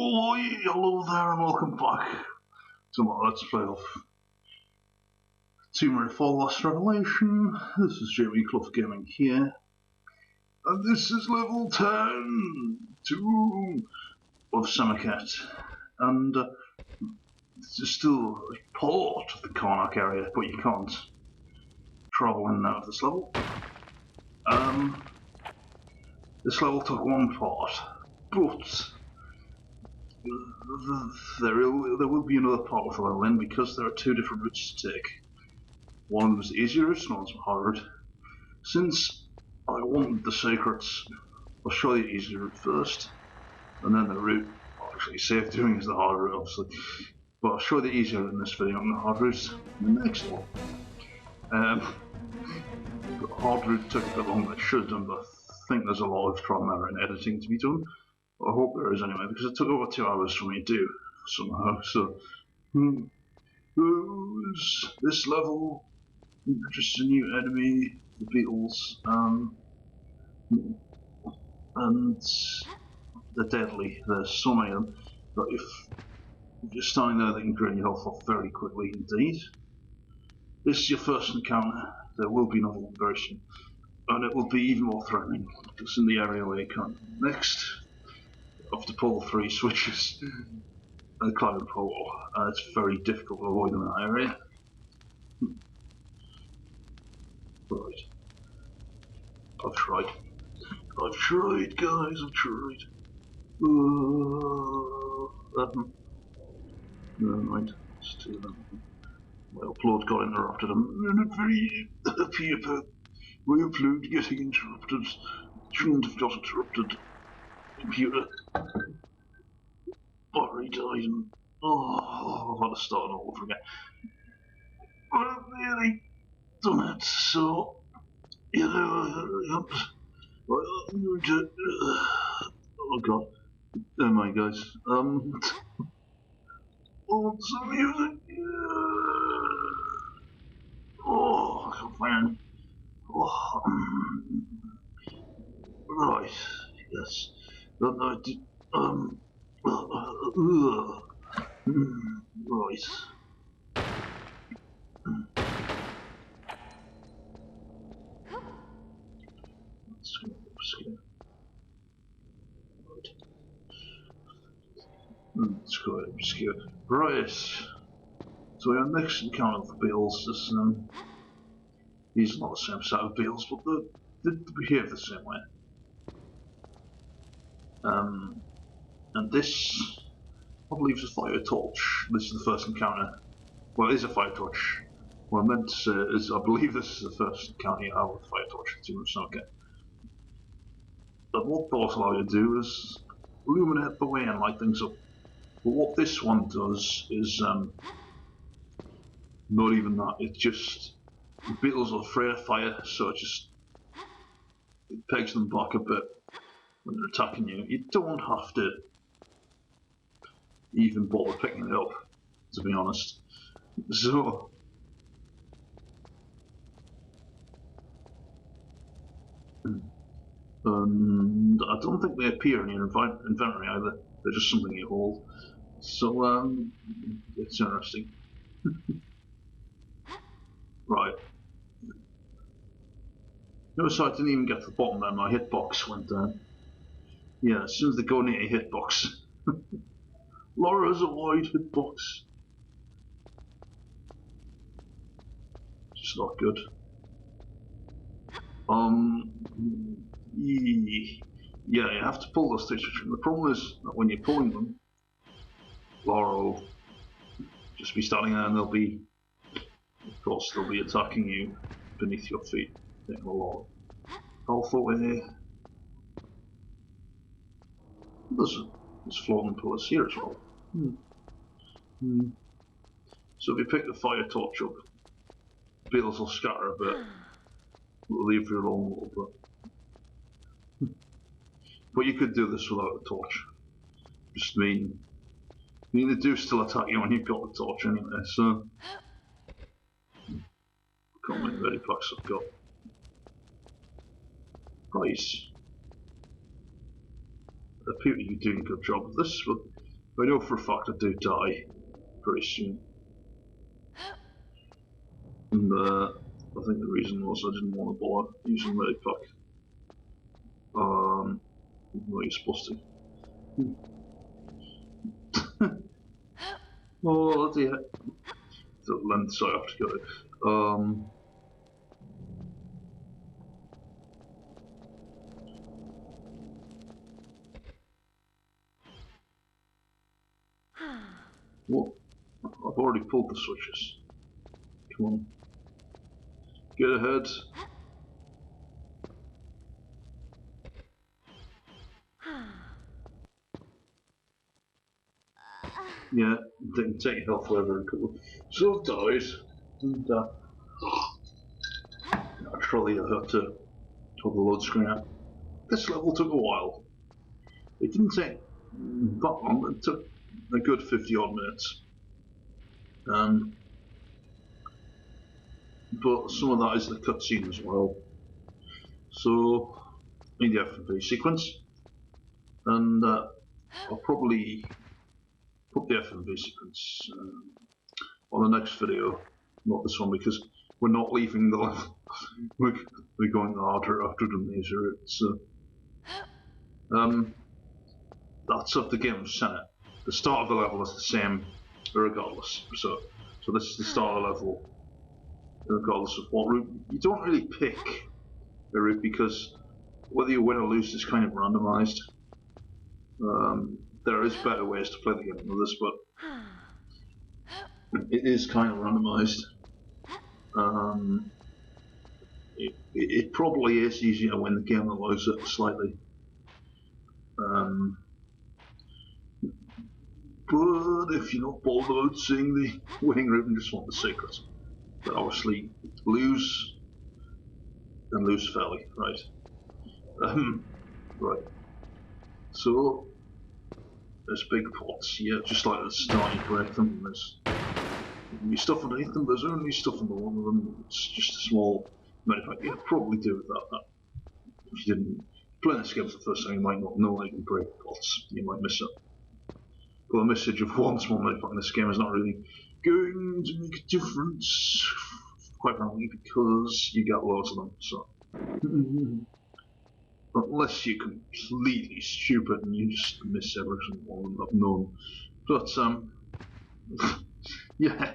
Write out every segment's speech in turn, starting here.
Oh, hello there and welcome back to my Let's Play of Semerkhet Lost Revelation. This is Jamie Clough Gaming here, and this is level 10 of Semerkhet, and this is still a part of the Karnak area, but you can't travel in and out of this level. This level took one part, but there will be another part with the level in because there are two different routes to take. One was the easier route and one was the hard route. Since I wanted the secrets, I'll show you the easier route first, and then the route I'll actually safe doing is the hard route, obviously. But I'll show you the easier route in this video and the hard route in the next one. The hard route took a bit longer than it should have done, but I think there's a lot of trial and error in editing to be done. I hope there is anyway, because it took over 2 hours for me to do somehow. So, this level introduces a new enemy, the beetles, and they're deadly. There's so many of them, but if you're standing there, they can drain your health off very quickly indeed. This is your first encounter. There will be another one very soon, and it will be even more threatening. It's in the area where you can't. Next. I have to pull the 3 switches and climb the pole. It's very difficult to avoid in that area. Right. I've tried, guys, I've tried. Never mind. Still my upload got interrupted. I'm very happy about my upload getting interrupted. Shouldn't have got interrupted. Computer. Battery died and I've had to start all over again. But I've nearly done it, so you know, I'm going to oh god. Never mind, guys. Oh, some music. Oh, I can't find it. Oh, right, yes. I did, right. Let's go obscure. Right. Let's go obscure. Right. So our next encounter with the beetles is, these are not the same set of beetles, but they behave the same way. And this, I believe, is a fire torch. This is the first encounter. Well, it is a fire torch. What I meant to say is, I believe this is the first encounter you have with a fire torch in Semerkhet. But what those allow you to do is illuminate the way and light things up. But what this one does is not even that. It just, the beetles are afraid of fire, so it pegs them back a bit when they're attacking you. You don't have to even bother picking it up, to be honest. So, and I don't think they appear in your inventory either. They're just something you hold. So, it's interesting. Right. Notice I didn't even get to the bottom there, my hitbox went down. Yeah, as soon as they go near your hitbox. Lara's a wide hitbox. Just not good. Yeah, you have to pull those things. The problem is that when you're pulling them, Lara will just be standing there and of course, they'll be attacking you beneath your feet, taking a lot of health away. There's floating pillars here as well. So if you pick the fire torch up, beetles will scatter a bit. We'll leave you alone a little bit. But you could do this without a torch. Just mean they do still attack you when you've got the torch anyway, so can't make very packs I've got. Right. They appear to be doing a good job of this, but I know for a fact I do die pretty soon. And I think the reason was I didn't want to bother using Medipack. What you're supposed to. Oh, dear. The length I have to go. What? I've already pulled the switches. Come on. Get ahead. Yeah, they can take health wherever it goes. So dies. And naturally I have to talk the load screen out. This level took a while. It didn't take that long, it took a good 50 odd minutes. But some of that is the cutscene as well. So, in the F&V sequence. And I'll probably put the F&V sequence on the next video, not this one, because we're not leaving the level. We're going harder after the laser. It's that's of the game of Senate. The start of the level is the same, regardless. So this is the start of the level, regardless of what route. You don't really pick a route because whether you win or lose is kind of randomized. There is better ways to play the game than this, but it is kind of randomized. It probably is easier when the game allows it slightly. But if you're not bothered about seeing the winning route and just want the secret, then obviously lose and lose fairly, right? Right. So there's big pots, yeah, just like the start you break them, and there's stuff underneath them, there's only stuff under one of them, it's just a small Medipack. You probably do with that. If you didn't play this game for the first time, you might not know you can break pots, you might miss it. But the message of one small Medipack in this game is not really going to make a difference, quite frankly, because you get loads of them, so. Unless you're completely stupid and you just miss every single one I've known. But, yeah.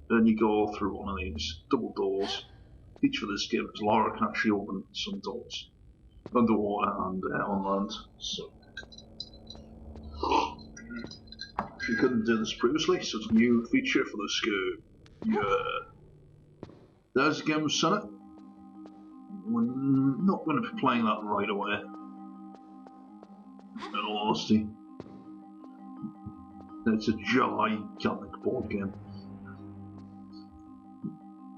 Then you go through one of these double doors. Feature of this game is Lara can actually open some doors. Underwater and on land, so. She couldn't do this previously, so it's a new feature for this game. Yeah. There's the game of Senate. We're not going to be playing that right away, in all honesty. It's a gigantic board game.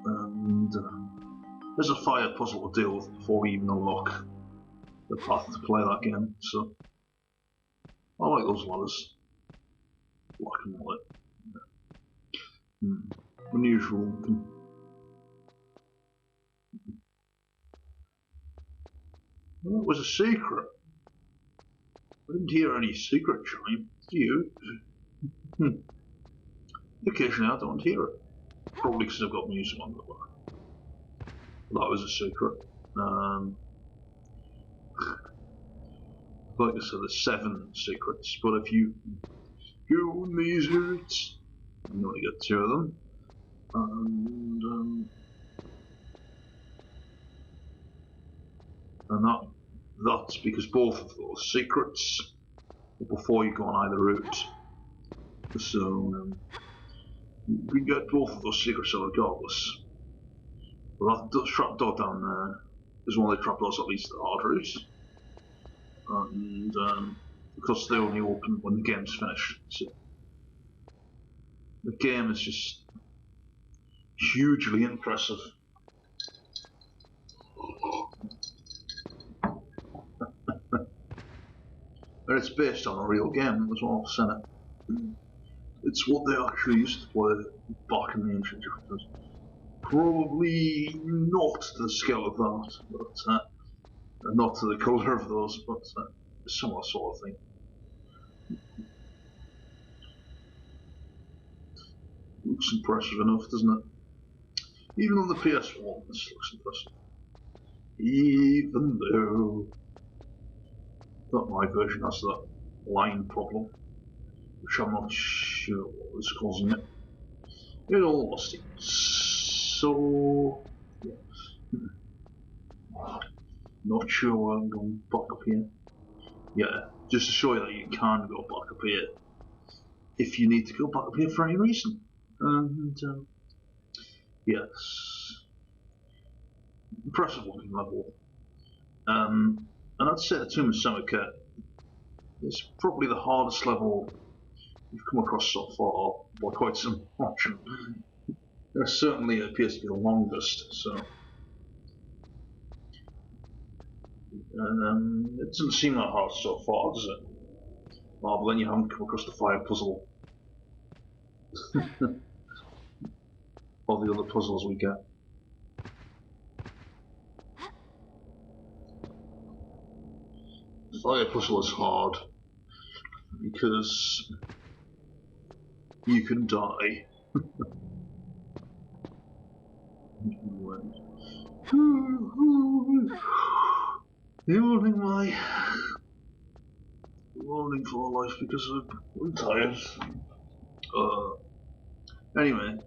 And there's a fire puzzle to deal with before we even unlock the path to play that game, so I like those ladders. Black and white. Unusual looking. Well, that was a secret. I didn't hear any secret chime. Do you? Occasionally I don't hear it. Probably because I've got music on the back. That was a secret. Like I said, there's 7 secrets, but if you go on these routes, you only get 2 of them. And that's because both of those secrets are before you go on either route. So you get both of those secrets regardless. But that trapdoor down there is one of the trapdoors that leads to the hard route. And because they only open when the game's finished. So the game is just hugely impressive. And it's based on a real game as well, Senate. It's what they actually used to play back in the ancient Egypt. Probably not to the scale of that, but not to the colour of those, but similar sort of thing. Looks impressive enough, doesn't it? Even on the PS1, this looks impressive. Even though that my version has that line problem, which I'm not sure what is causing it. In all honesty. So, yeah. Not sure why I'm going back up here. Yeah, just to show you that you can go back up here if you need to go back up here for any reason. And yes, impressive looking level. And I'd say the Tomb of Semerkhet is probably the hardest level you've come across so far by quite some margin. It certainly appears to be the longest, so. It doesn't seem that hard so far, does it? Oh, but then you haven't come across the fire puzzle. Or the other puzzles we get. The fire puzzle is hard because you can die. Morning for life because I'm tired. Anyway,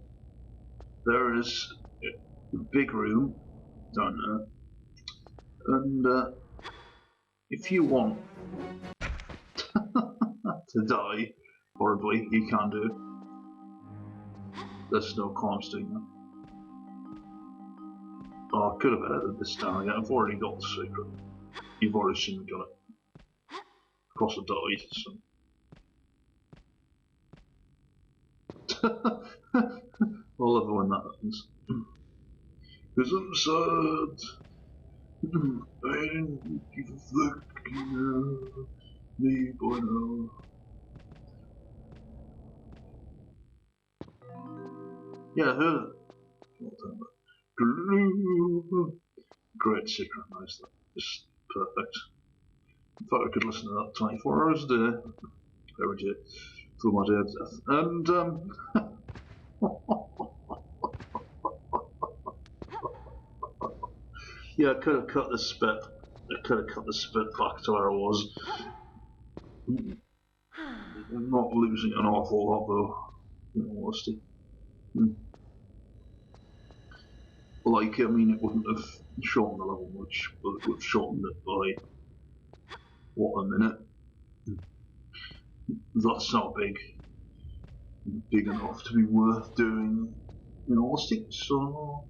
there is a big room down there, and if you want to die horribly, you can do it. There's no cons doing that. Oh, I could have edited this down again. I've already got the secret. You've already seen me got it. Of course I died, so. I love it when that happens. Because I'm sad. I didn't give a fuck, me boy now. Yeah, I heard it. Great synchronized that. Just perfect. In fact, I could listen to that 24 hours a day. Every day. Till my day of death. And, yeah, I could have cut this bit. I could have cut this bit back to where I was. I'm not losing an awful lot though, in all honesty. Like, I mean, it wouldn't have shortened the level much, but it would have shortened it by, what, a minute? That's not big enough to be worth doing, in all honesty, so.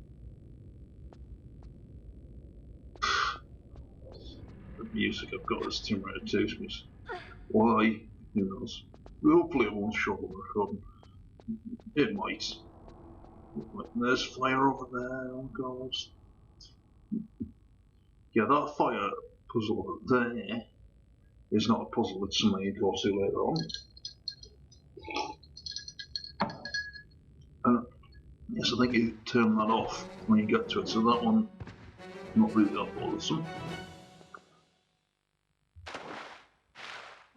The music I've got is Tomb Raider 2 music. Why? Who knows? Hopefully it won't shorten the recording. It might. There's fire over there, oh god. Yeah, that fire puzzle there is not a puzzle, it's something you go to later on. Yes, I think you turn that off when you get to it, so that one, not really that bothersome.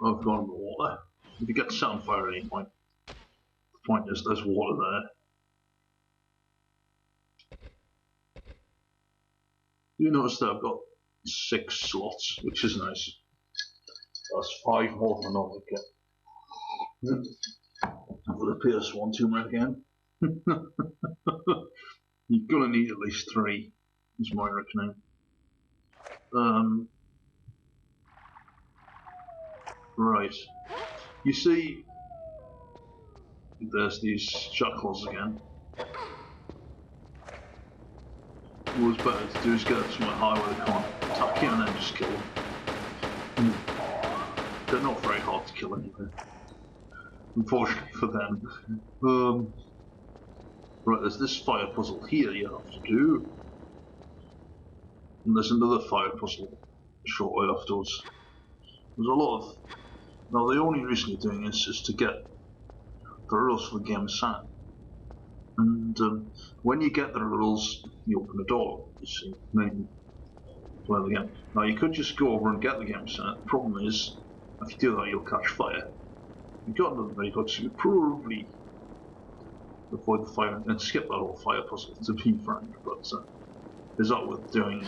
I've gone in the water. If you get set on fire at any point, the point is there's water there. You notice that I've got 6 slots, which is nice. That's 5 more than I normally get. For the PS1 Tomb Raider again. You're gonna need at least 3, is my reckoning. Right. You see, there's these shackles again. What's better to do is get somewhere high where they can't attack you and then just kill them. They're not very hard to kill anyway. Unfortunately for them. Right, there's this fire puzzle here you have to do. And there's another fire puzzle shortly afterwards. There's a lot of... Now the only reason you're doing this is to get the rules for the game set. And when you get the rules, you open the door, you see. play the game. Now you could just go over and get the game set. The problem is, if you do that, you'll catch fire. If you've got another vehicle, so you probably avoid the fire and skip that whole fire puzzle, to be frank, but is that worth doing?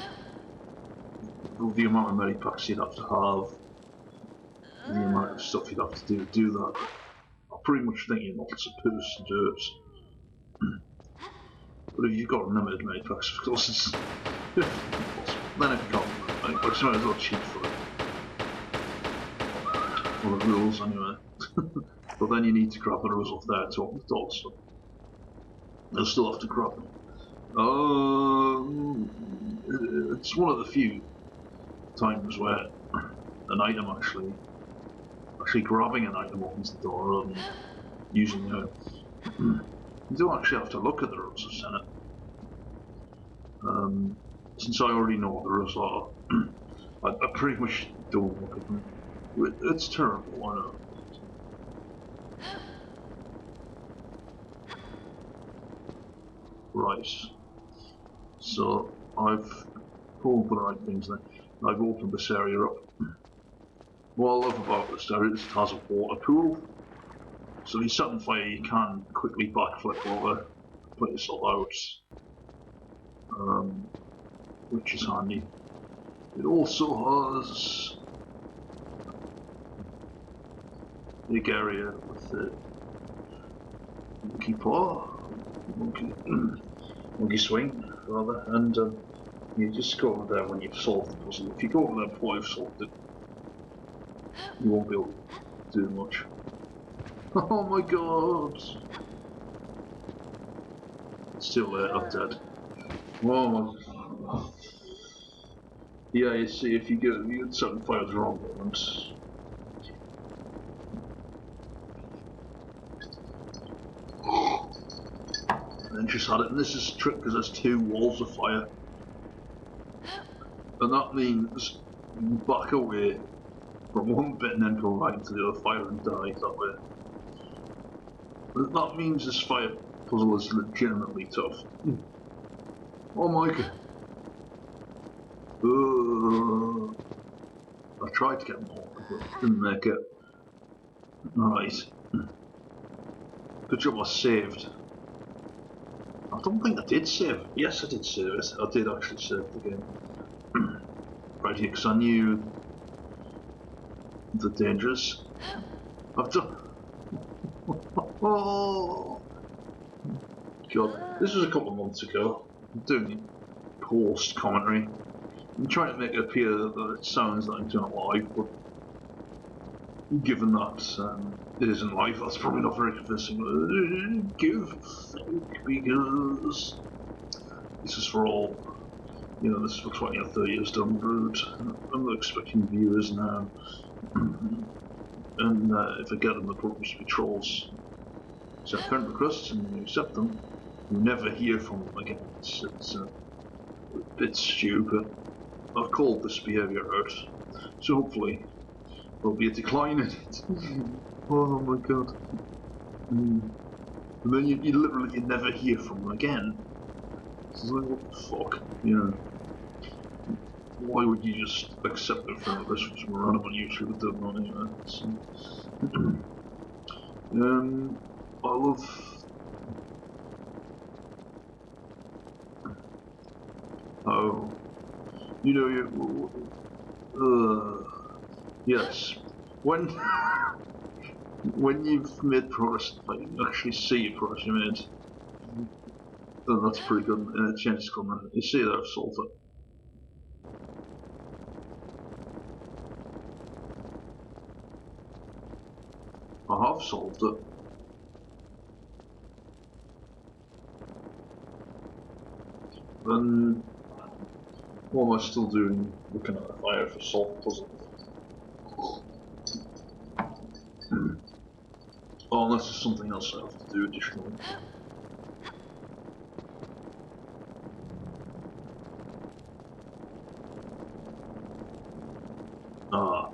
The amount of medipacks you'd have to have, the amount of stuff you'd have to do that, I pretty much think you're not supposed to do it. But if you've got unlimited medipacks, of course it's impossible. Then if you can't medipacks, you might as well cheat for it. Well, the rules anyway. But then you need to grab the rules off there to open the door, so you'll still have to grab them. It's one of the few times where an item actually grabbing an item opens the door rather than using it. You don't actually have to look at the rules of Senate. Since I already know what the rules are, I pretty much don't look at them. It's terrible, I know. Right. So I've pulled the right things then. I've opened this area up. What I love about this area is it has a water pool. So if you set on fire, you can quickly backflip over, put yourself out, which is handy. It also has a big area with the monkey paw, monkey swing, rather, and you just go over there when you've solved the puzzle. If you go over there before you've solved it, you won't be able to do much. Oh my god! It's too late, I'm dead. Oh my god. Yeah, you see, if you get certain fires wrong moments. And then just had it, and this is a trick because there's two walls of fire. And that means you back away from one bit and then go right into the other fire and die that way. That means this fire puzzle is legitimately tough. Oh my god. I tried to get more, but didn't make it. Right. Good job I saved. I don't think I did save. Yes, I did save it. I did actually save the game. Right here, because I knew the dangers. I've done. Oh god, this was a couple of months ago. I'm doing post commentary. I'm trying to make it appear that it sounds like I'm doing it live, but given that it isn't live, that's probably not very convincing. Give sake, because this is for all. You know, this is for 20 or 30 years down the road. I'm not expecting viewers now. And if I get them, they'll probably just be trolls. Send friend requests and you accept them. You never hear from them again. It's a bit stupid. I've called this behaviour out. So hopefully there'll be a decline in it. Oh my god. And then you literally never hear from them again. It's like, what the fuck? You know. Why would you just accept it from this from random on YouTube? It doesn't know anyway. So, I love how, you know, yes, when you've made progress, like you actually see your progress you made, then that's pretty good. Change is coming. You see that I've solved it. I have solved it. Then what am I still doing? Looking at the fire for solved puzzle. Oh, unless there's something else I have to do additionally. Ah.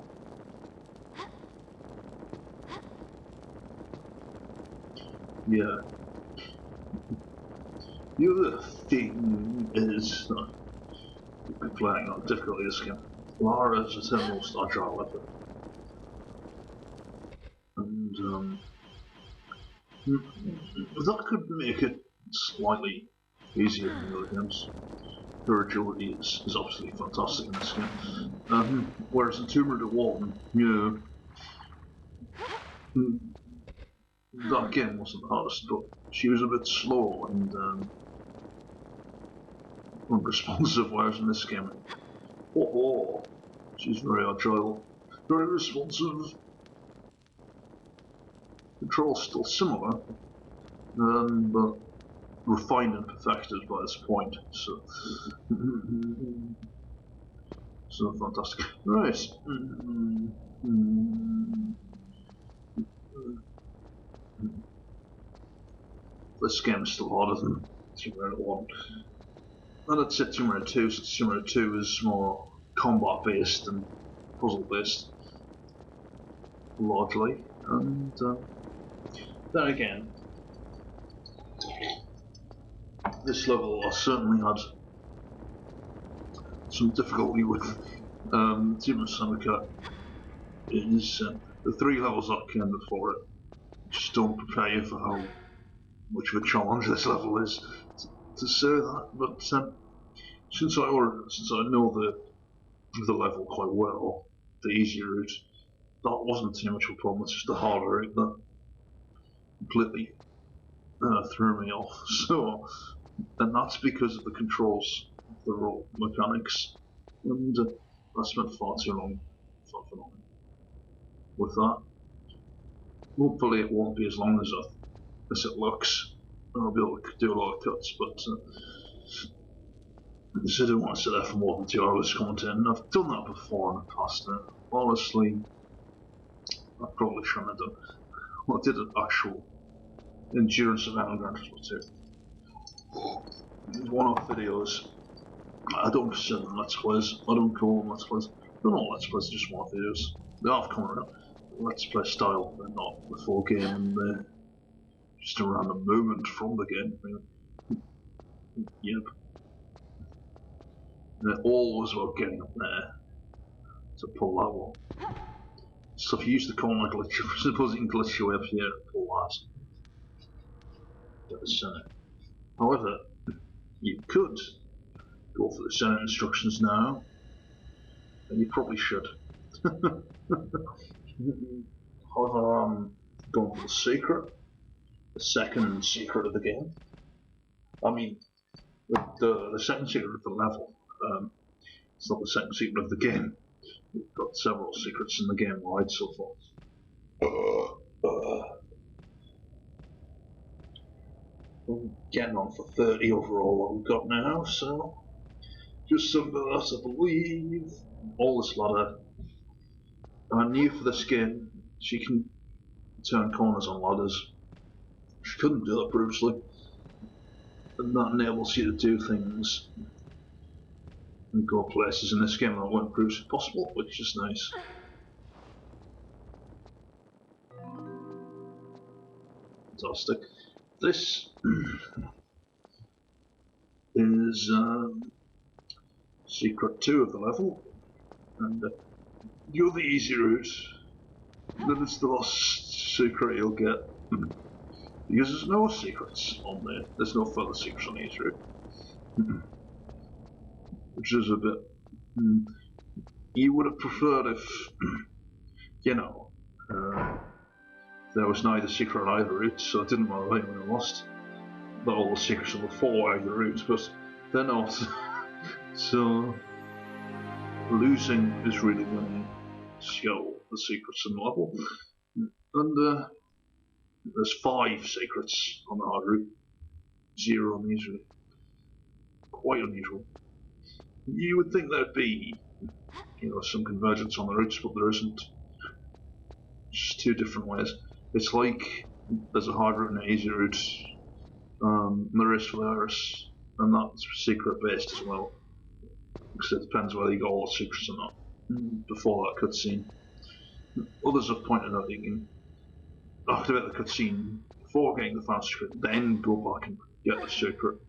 Yeah. The other thing is, playing on difficulty this game. Lara is the most agile weapon. And that could make it slightly easier than the other games. Her agility is absolutely fantastic in this game. Whereas in Tomb Raider 1, that game wasn't the hardest, but she was a bit slow and unresponsive, whereas in this game, she's very agile, very responsive. Control's still similar, but refined and perfected by this point, so fantastic. Right. This game is still harder than Tomb Raider 1. And I'd say Tomb Raider 2, since Tomb Raider 2 is more combat based and puzzle based, largely. And then again, this level I certainly had some difficulty with. Tomb of Semerkhet is the 3 levels that came before it just don't prepare you for how much of a challenge this level is, to say that. But since I know the level quite well, the easier route, that wasn't too much of a problem. It's just the harder route that completely threw me off. So, and that's because of the controls, the roll mechanics, and I spent far too long with that. Hopefully, it won't be as long as it looks. I'll be able to do a lot of cuts, but I don't want to sit there for more than 2 hours commenting. I've done that before in the past. Honestly, I probably shouldn't have done. Well, I did an actual endurance event on Gran Turismo 2. It's one-off videos. I don't consider them Let's Plays. I don't call them Let's Plays. They're not Let's Plays, they're just one-off videos. They have come around Let's Play style, they're not the full game, and they're just a random movement from the game. Yep. They're always about getting up there to pull that one. So if you use the corner glitch, I suppose you can glitch your way up here and pull that. However, you could go for the Senate instructions now, and you probably should. However, I'm going for the secret, the second secret of the game. I mean, the second secret of the level. It's not the second secret of the game. We've got several secrets in the game wide so far. We're getting on for 30 overall what we've got now, so just some of that, I believe. All this ladder. I'm new for this game. She can turn corners on ladders. She couldn't do that previously. And that enables you to do things and go places in this game that weren't previously possible, which is nice. Fantastic. This is secret 2 of the level, and you're the easy route. Then it's the last secret you'll get, because there's no secrets on there. There's no further secrets on the easy route, which is a bit. You would have preferred if, you know, there was neither secret on either route, so it didn't matter when I lost. Not all the secrets on the 4 either routes, but they're not. So losing is really when you show the secrets in the level. And there's 5 secrets on the hard route, 0 on the easy route. Quite unusual. You would think there'd be, some convergence on the routes, but there isn't. Just 2 different ways. It's like there's a hard route and an easy route. There is for the Horus, and that's secret based as well. Because it depends whether you got all the secrets or not before that cutscene. Others have pointed out that you can activate the cutscene before getting the final secret, then go back and get the secret.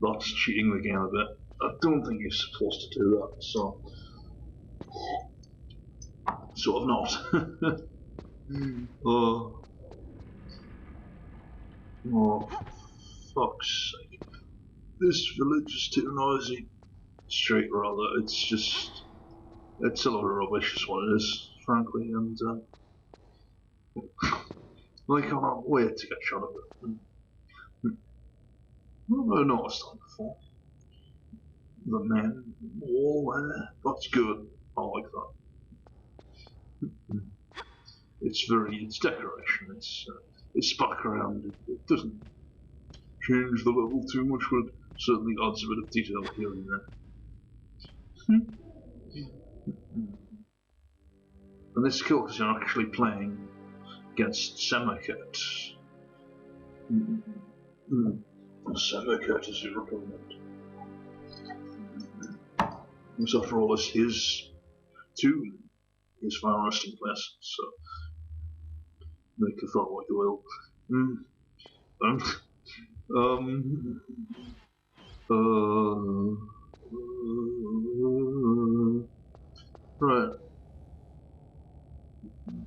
That's cheating the game a bit. I don't think you're supposed to do that, so sort of not. Oh, oh, fuck's sake. This village is too noisy. Straight rather, it's a lot of rubbish is what it is, frankly, and I can't wait to get shot of it. I've noticed that before. The men all there, that's good, I like that. It's decoration, it's background, it doesn't change the level too much, but it certainly adds a bit of detail here and there. And this is cool because you're actually playing against Semerkhet. Semerkhet is your opponent. So after all, it's his tomb, his final resting place, so make of that what you will. Right.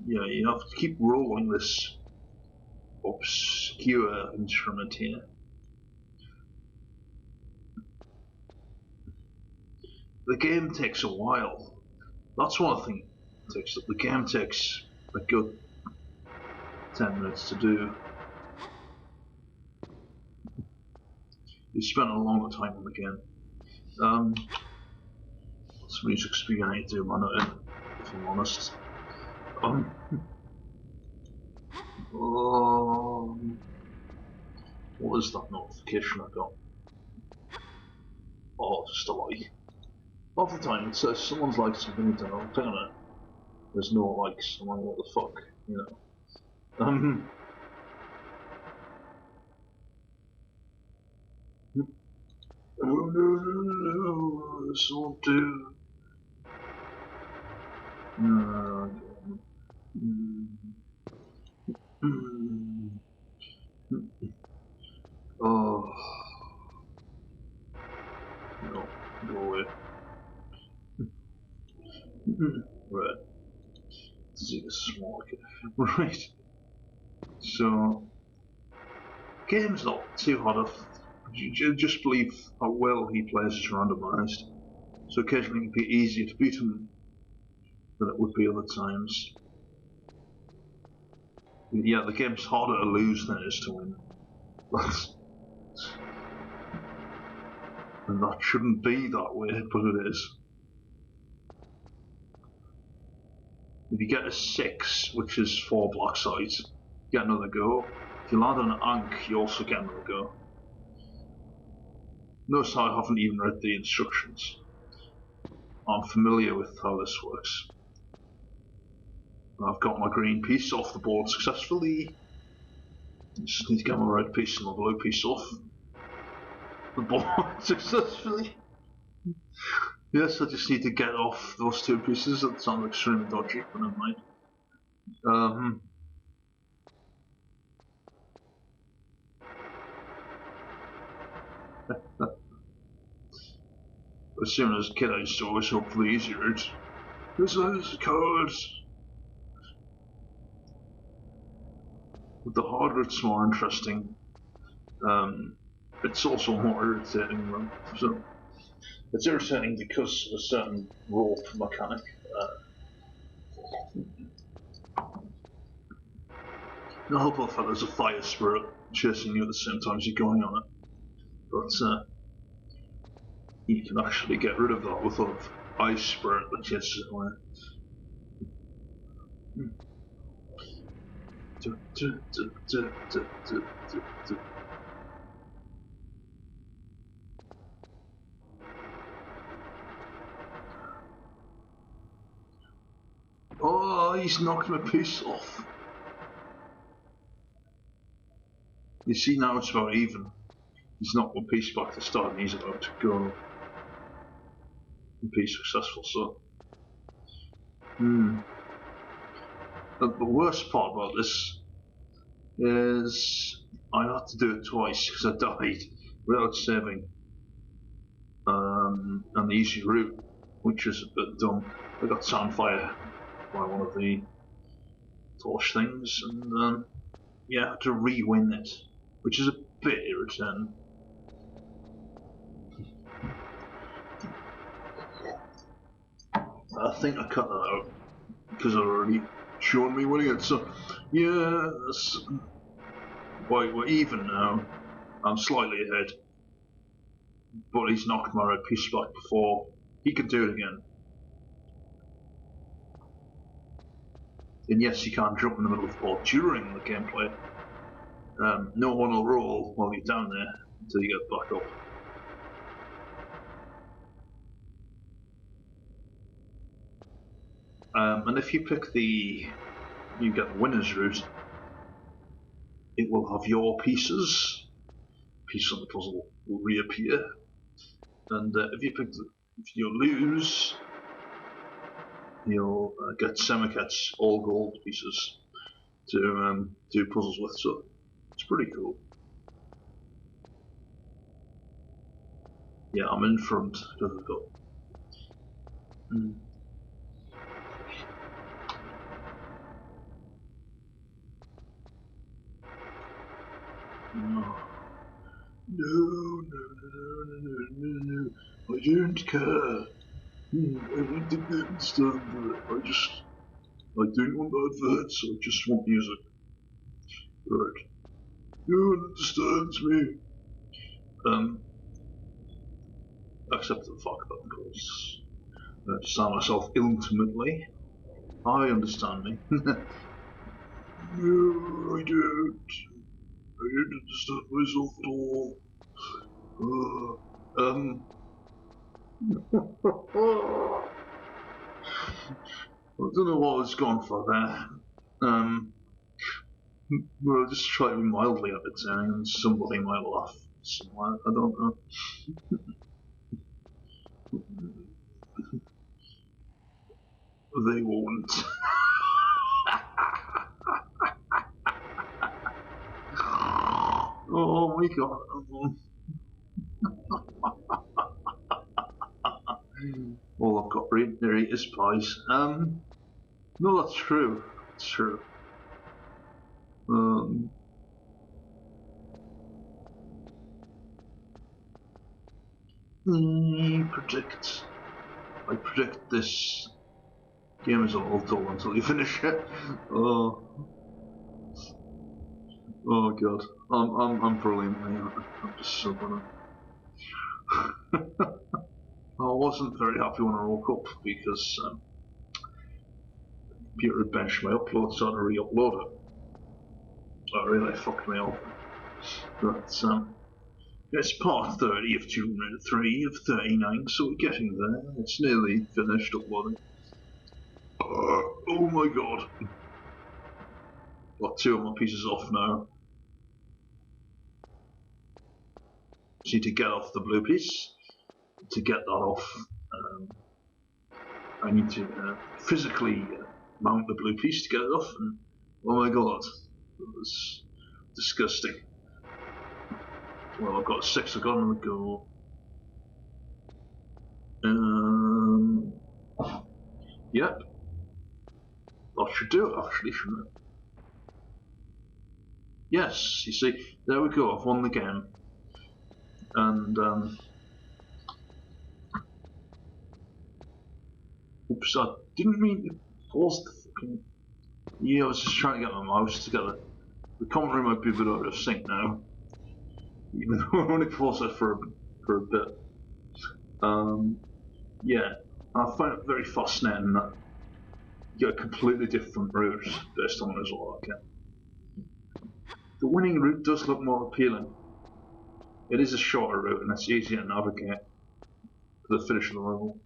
Yeah, you have to keep rolling this obscure instrument here. The game takes a while. That's one thing it takes. The game takes a good 10 minutes to do. You spent a longer time on the game. This music's beginning to do my note in, if I'm honest. What is that notification I got? Oh, just a like. Half the time it says someone's liked something, you don't know, click on it. There's no likes, I'm like, what the fuck, you know. Oh no, this won't do. Oh. No, go away. Right. See this small kid. Right. So, game's not too hard. Just believe how well he plays is randomised. So occasionally it can be easier to beat him than it would be other times. Yeah, the game's harder to lose than it is to win. And that shouldn't be that way, but it is. If you get a 6, which is 4 black sides, you get another go. If you land on an Ankh, you also get another go. Notice how I haven't even read the instructions. I'm familiar with how this works. I've got my green piece off the board successfully. Just need to get my red piece and my blue piece off the board successfully. Yes, I just need to get off those 2 pieces. That sounds extremely dodgy, but never mind. As soon as a kid I used to always hope for the easy route. This is cards. But the hard route's more interesting. It's also more irritating though. So it's irritating because of a certain rope mechanic. I hope I thought there's a fire spirit chasing you at the same time as you're going on it. But you can actually get rid of that with an ice spirit that chases it away. Oh, he's knocked my piece off. You see, now it's about even. He's knocked my piece back to start and he's about to go. Piece successful, so. The worst part about this is I had to do it twice because I died without saving. and the easy route, which is a bit dumb. I got Soundfire by one of the torch things, and yeah, I had to re-win it, which is a bit irritating. I think I cut that out because I've already shown me winning it. So yeah, we're even now. I'm slightly ahead, but he's knocked my red piece back before. He can do it again. And yes, you can't jump in the middle of the board during the gameplay. No one will roll while you're down there until you get back up. And if you pick you get the winner's route, it will have your pieces. Pieces on the puzzle will reappear. And if you lose, you'll get Semerkhet's all gold pieces to do puzzles with. So it's pretty cool. Yeah, I'm in front because I've got. No, I don't care. I don't think they understand it. I don't want adverts, I just want music. Right. No one understands me. Except for the fact that, of course, I understand myself intimately. I understand me. No, I don't. I don't understand myself at all. I don't know what I was going for there. Well, just try to be mildly entertaining and somebody might laugh somewhere. I don't know. They won't. Oh my god. All I've got right there is pies. No, that's true. It's true. I predict this game is a little dull until you finish it. Oh god, I'm brilliant, man. I'm just so good. I wasn't very happy when I woke up because computer had benched my upload, so I had to re-upload it. That really fucked me up. But it's part 30 of 203 of 39, so we're getting there. It's nearly finished uploading. Oh my god. Got 2 of my pieces off now. Just need to get off the blue piece. To get that off, I need to physically mount the blue piece to get it off, and oh my god, that was disgusting. Well, I've got 6 I've got on the go. Yep. That should do it, actually, shouldn't it? Yes, you see, there we go, I've won the game. And, oops, I didn't mean to pause the fucking... Yeah, I was just trying to get my mouse together. The commentary might be a bit out of sync now. Even though I only paused it for a bit. Yeah, I find it very fascinating that you get a completely different route based on as well. Okay. The winning route does look more appealing. It is a shorter route and it's easier to navigate to the finish of the level.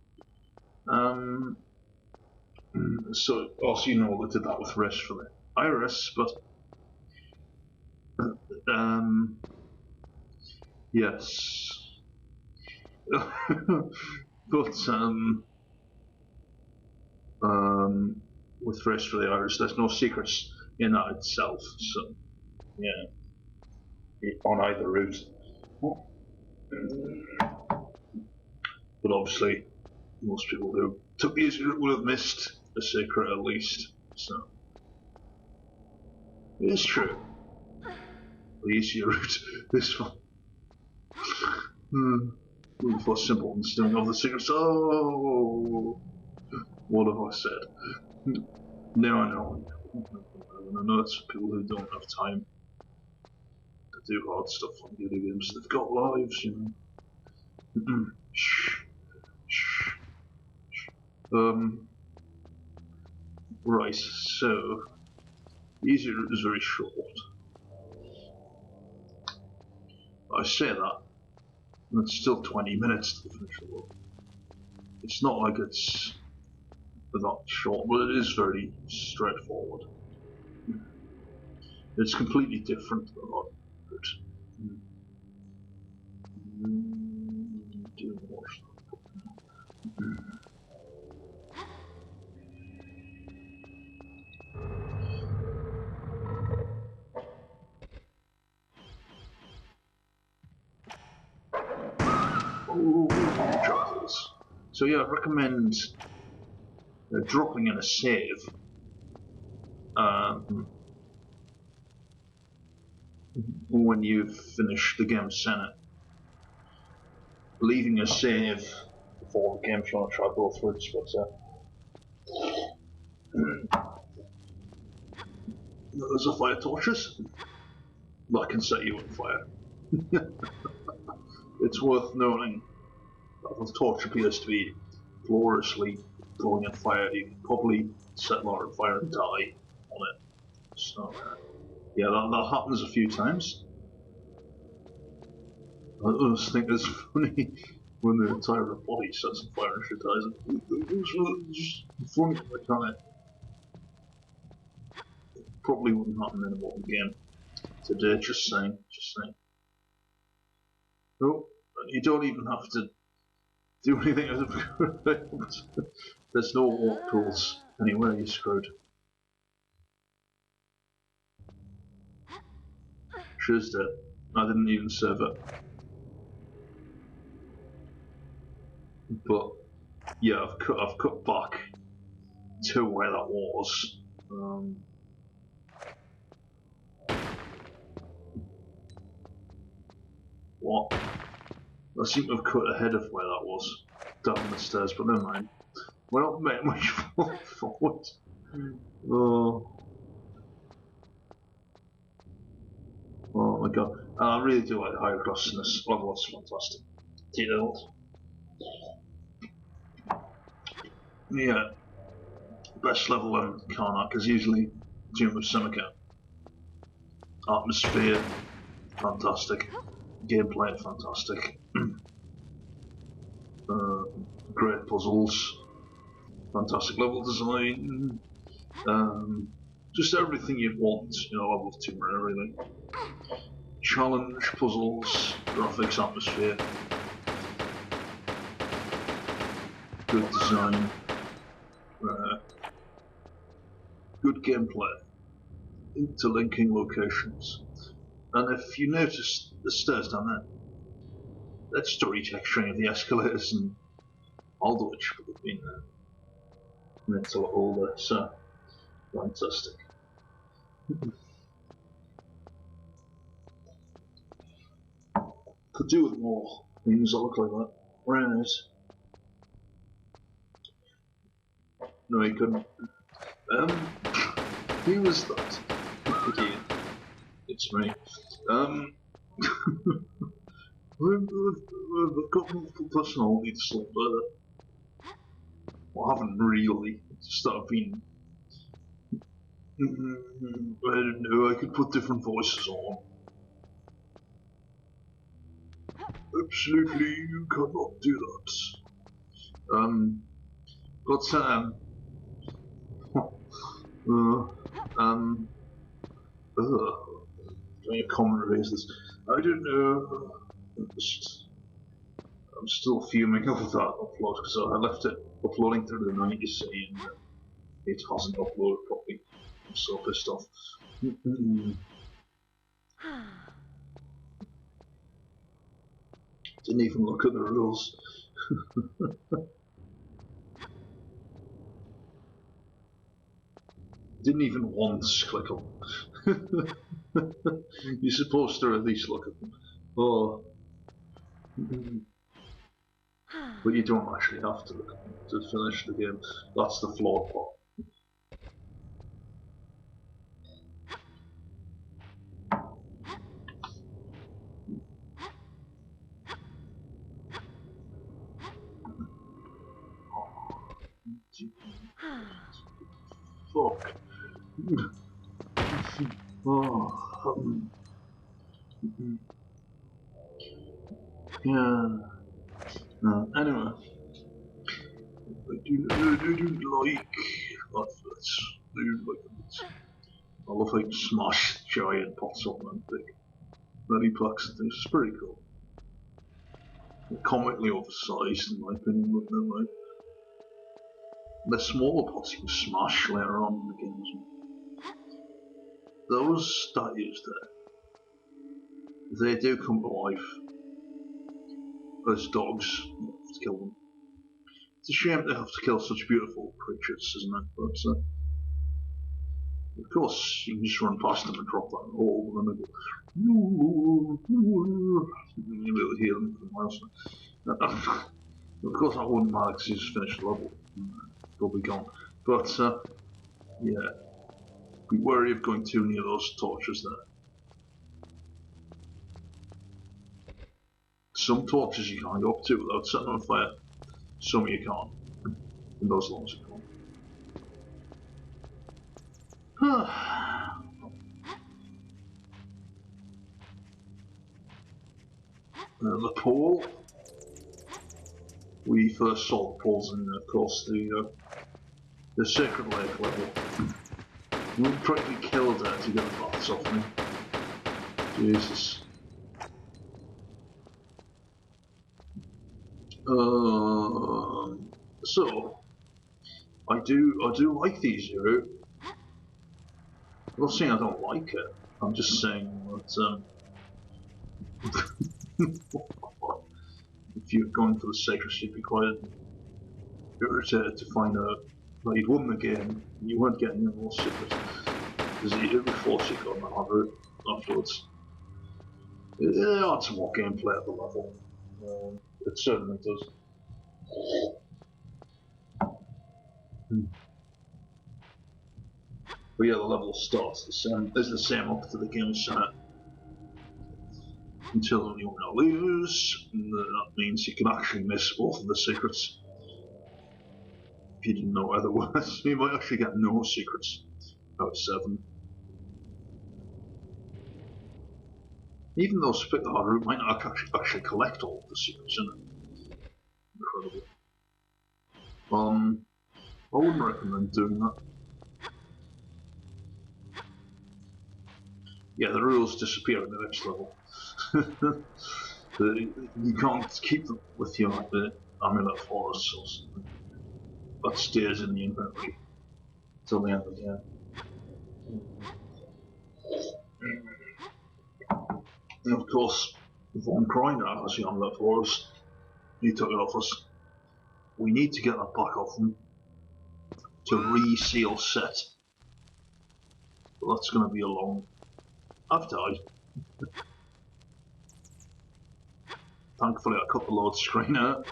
So, also, you know, they did that with Risk for the Iris, but yes. But with Risk for the Iris, there's no secrets in that itself, so yeah, on either route. But obviously, most people who took the easy route would have missed a secret at least. So it is true. The easier route, this one. For simple and stealing of the secrets. Oh, what have I said? Now I know. I know it's for people who don't have time to do hard stuff on video games. They've got lives, you know. Shh. Shh. Right, so the easy route is very short. I say that, and it's still 20 minutes to finish the world. It's not like it's that short, but it is very straightforward. It's completely different to the hard route. Do more stuff. Oh, jungles. So yeah, I recommend dropping in a save. When you've finished the game Senate, leaving a save before the game if you want to try both routes, but those are fire torches that can set you on fire. It's worth noting that the torch appears to be gloriously glowing on fire. You can probably set Lara on fire and die on it. So yeah, that happens a few times. I just think it's funny when the entire body sets on fire and she dies. It's just funny mechanic. Probably wouldn't happen in a modern game today, just saying. No, you don't even have to do anything. There's no warp tools anywhere, you're screwed. She's dead. I didn't even save it. But yeah, I've cut back to where that was. What? I seem to have cut ahead of where that was, down the stairs, but never mind. We're not making much forward. Oh my god. I really do like the higher cross in this level, it's fantastic. Detailed. Yeah. Best level in Karnak is usually Tomb of Semerkhet. Atmosphere, fantastic. Gameplay, fantastic. Great puzzles, fantastic level design, just everything you'd want in a level of Tomb Raider, really. Challenge, puzzles, graphics, atmosphere, good design, good gameplay, interlinking locations. And if you notice the stairs down there, that's story texturing of the escalators and Aldwych would have been there. And it's a lot older, so fantastic. Could do with more things that look like that. Where is? No, he couldn't. Who was that? Again, it's me. I've got multiple personality disorder. Well, I haven't really. It's just that I've been. I don't know, I could put different voices on. Absolutely, you cannot do that. But, doing a commentary is this. I don't know. I'm still fuming over that upload because I left it uploading through the night, you see, and it hasn't uploaded properly. I'm so pissed off. Didn't even look at the rules. Didn't even once click on them. You're supposed to at least look at them. Oh. But you don't actually have to look at them to finish the game. That's the flawed part. Fuck. Oh. Yeah. No. Anyway. I do like adverts. I do like adverts. I love like smash giant pots up and big bloody packs and things. It's pretty cool. They're comically oversized in my opinion, but they're like the smaller pots you can smash later on in the game as well. Those statues there, they do come to life as dogs. You have to kill them. It's a shame to have to kill such beautiful creatures, isn't it? But of course, you can just run past them and drop that hole, and then they go, and you'll be able to hear them from miles. Of course, that wouldn't matter because you just finished the level. They'll be gone. But, yeah. Be wary of going too near those torches there. Some torches you can't go up to without setting on fire. Some you can't. And those ones you can't. The pole. We first saw the poles in, of course, the Sacred Lake level. We practically killed her to get the bats off me. Jesus. So I do like these, I'm not saying I don't like it. I'm just saying that if you're going for the secrecy, you'd be quite irritated to find out that you'd won the game and you weren't getting any more secrets. Because it would force you on that route afterwards. It adds more gameplay at the level. It certainly does. But yeah, the level starts the same up to the game center. Until you want to lose, and that means you can actually miss both of the secrets. If you didn't know otherwise, you might actually get no secrets out of 7. Even though Split the Hard Route might not actually collect all of the secrets in it. Incredible. I wouldn't recommend doing that. Yeah, the rules disappear in the next level. You can't keep them with you like the Amulet Horus or something. That stays in the inventory till the end of the game. And of course, Von Kreiner has the Amulet Horus. He took it off us. We need to get that back off him to re-seal set. But that's going to be a long. I've died. Thankfully, I cut the load screen out.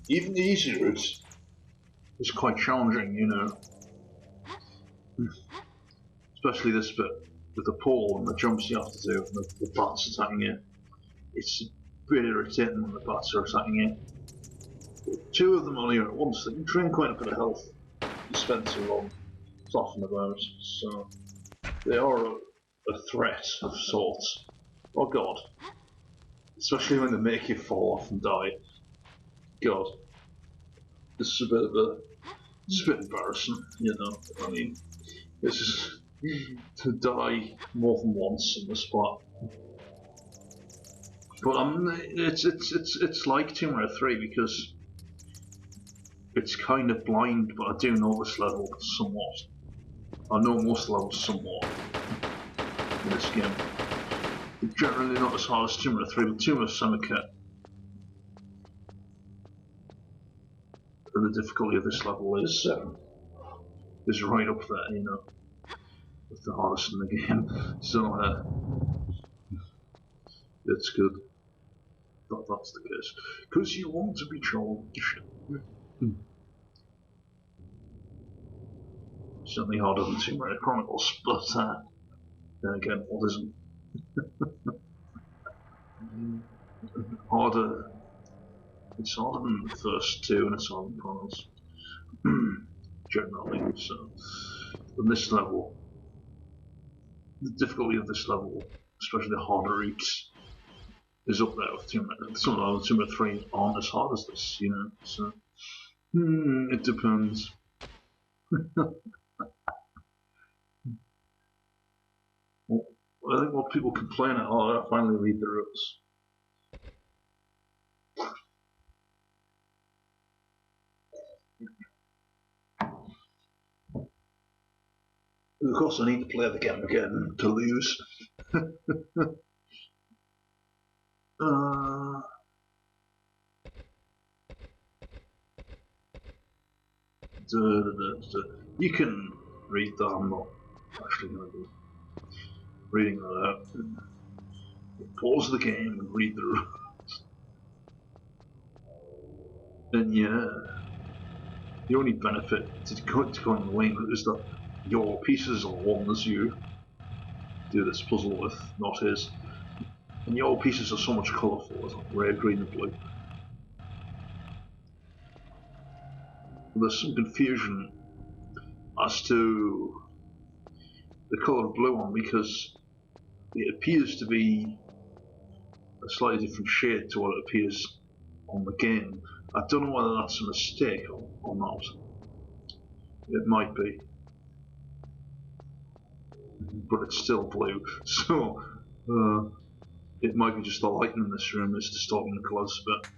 Even the easy route is quite challenging, you know. Especially this bit with the pole and the jumps you have to do and the bats attacking you. It's a bit irritating when the bats are attacking you. But 2 of them only at once, they can drain quite a bit of health. You spend too long fluffing about, so they are a threat of sorts. Oh god. Especially when they make you fall off and die. God. This is a bit embarrassing, you know. I mean, this is to die more than once in the spot. But it's like Tomb Raider 3 because it's kind of blind, but I do know this level somewhat. I know most levels somewhat in this game. Generally not as hard as Tomb Raider 3, but Tomb Raider Semerkhet. And the difficulty of this level is right up there, you know, with the hardest in the game. So it's good that that's the case, because you want to be challenged. Certainly harder than Tomb Raider Chronicles, but then again, what isn't? Harder. It's harder than the first two, and it's harder than Chronicles. Generally, so. On this level, the difficulty of this level, especially the harder routes, is up there with Tomb Raider. Some of the Tomb Raider 3 aren't as hard as this, you know, so. It depends. Well, I think what people complain at, I finally read the rules. Of course, I need to play the game again to lose. You can read that. I'm not actually going to be reading that out. Pause the game and read the rules. And yeah, the only benefit to going on the lane route is that your pieces are the ones you do this puzzle with, not his. And your pieces are so much colourful, as like red, green, and blue. There's some confusion as to the colour of blue one because it appears to be a slightly different shade to what it appears on the game. I don't know whether that's a mistake or not. It might be. But it's still blue, so it might be just the lighting in this room is distorting the colours a bit.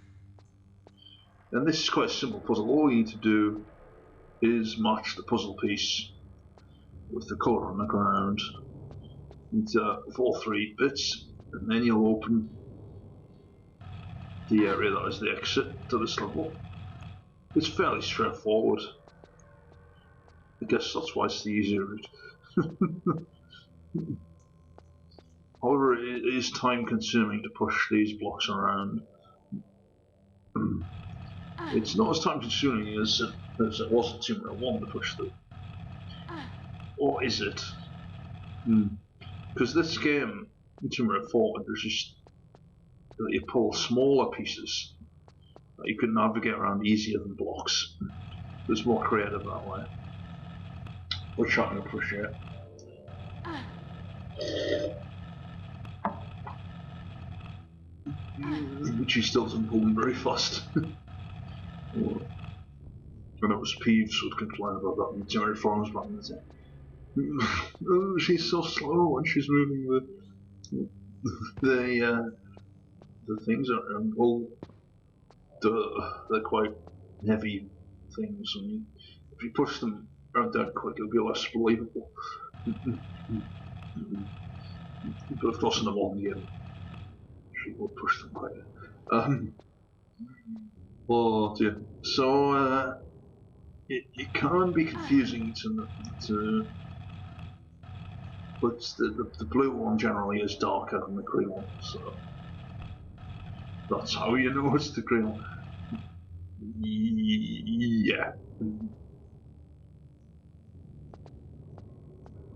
And this is quite a simple puzzle. All you need to do is match the puzzle piece with the colour on the ground into 4 3 bits, and then you'll open the area that is the exit to this level. It's fairly straightforward. I guess that's why it's the easier route. However, it is time consuming to push these blocks around. It's not as time consuming as it was in Tomb Raider 1 to push them. Or is it? Because this game, in Tomb Raider 4, there's just that you pull smaller pieces that you can navigate around easier than blocks. It's more creative that way, which I can appreciate. But she still doesn't pull them very fast. And it was Peeves would complain about that in the Tomb Raider forums back in the day. Oh, she's so slow when she's moving the things around. Well, they're quite heavy things. I mean, if you push them around that quick, it'll be less believable. But of course, in the modern game, she will push them quite. Oh dear. So it can be confusing to but the blue one generally is darker than the green one, so that's how you know it's the green one. Yeah.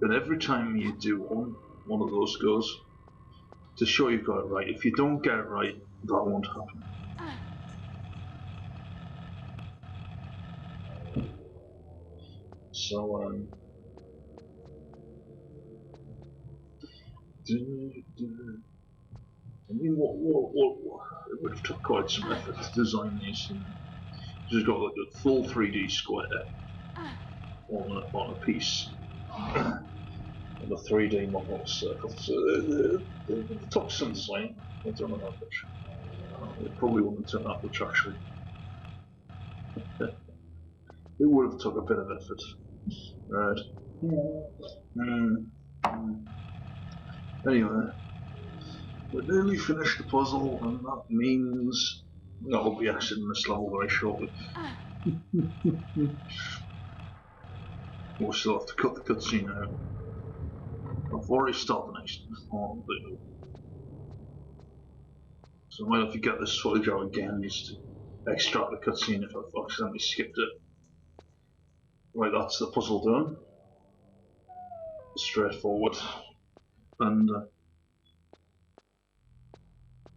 But every time you do one of those goes, to show you've got it right. If you don't get it right, that won't happen. So I mean, it would have took quite some effort to design these. And just got like a full 3D square on a piece of a 3D model circle. So it took some design. I don't know how much. It probably wouldn't turn out much actually. It would have took a bit of effort. Right. Anyway. We nearly finished the puzzle, and that means that we'll be exiting this level very shortly. We'll still have to cut the cutscene out. I've already started the next part, so I might have to get this footage out again just to extract the cutscene if I've accidentally skipped it. Right, that's the puzzle done. Straightforward. And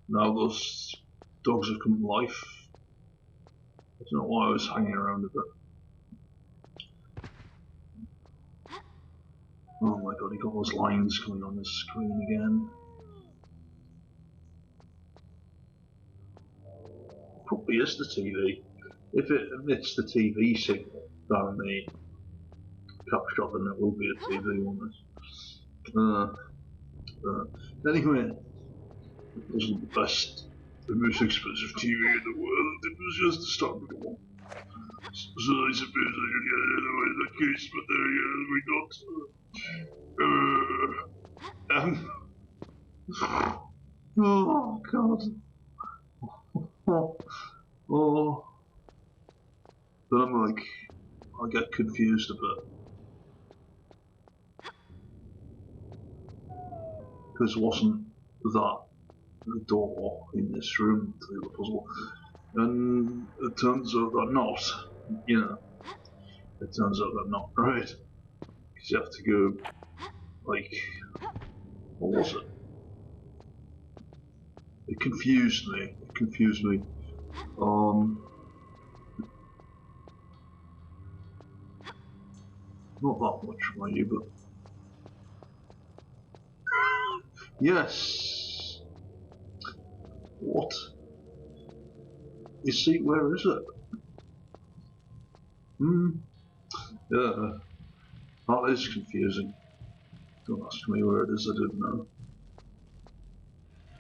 now those dogs have come to life. I don't know why I was hanging around a bit. Oh my god, you got those lines coming on the screen again. Probably is the TV. If it emits the TV signal down the capshot, then it will be a TV, won't it? Anyway, it wasn't the best, the most expensive TV in the world. It was just a standard one. So I suppose I could get it anyway in that case, but there we got. Oh god. Oh. But I'm like, I get confused a bit. Because wasn't that the door in this room to the puzzle? And it turns out they're not. You know, it turns out they're not, right? Because you have to go, like, what was it? It confused me. Not that much, mind you, but yes. What? You see, where is it? Yeah, that is confusing. Don't ask me where it is, I don't know.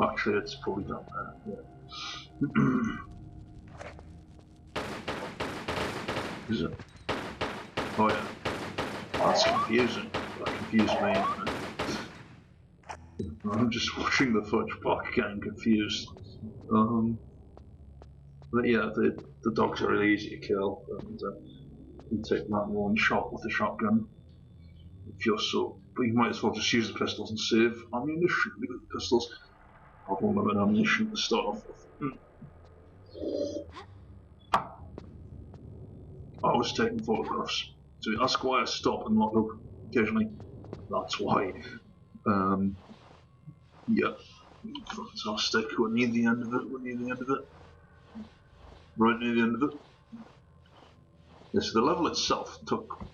Actually, it's probably down there, yeah. Is it? Oh yeah. That's confusing. That confused me. I'm just watching the footage back, getting confused. But yeah, the dogs are really easy to kill, and you take that one shot with the shotgun if you're so. But you might as well just use the pistols and save ammunition with the pistols. I've one limit ammunition to start off with. I was taking photographs, so that's why I stop and look occasionally. That's why. Yeah, fantastic. We're near the end of it. Right near the end of it. Yes, the level itself took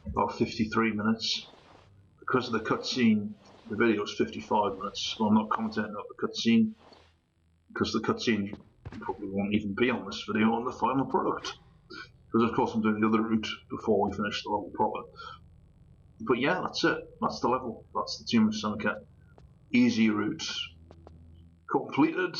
about 53 minutes. Because of the cutscene, the video is 55 minutes. Well, I'm not commenting on the cutscene, because the cutscene probably won't even be on this video on the final product. Because of course I'm doing the other route before we finish the level proper. But yeah, that's it. That's the level. That's the Tomb of Semerkhet. Easy route. Completed.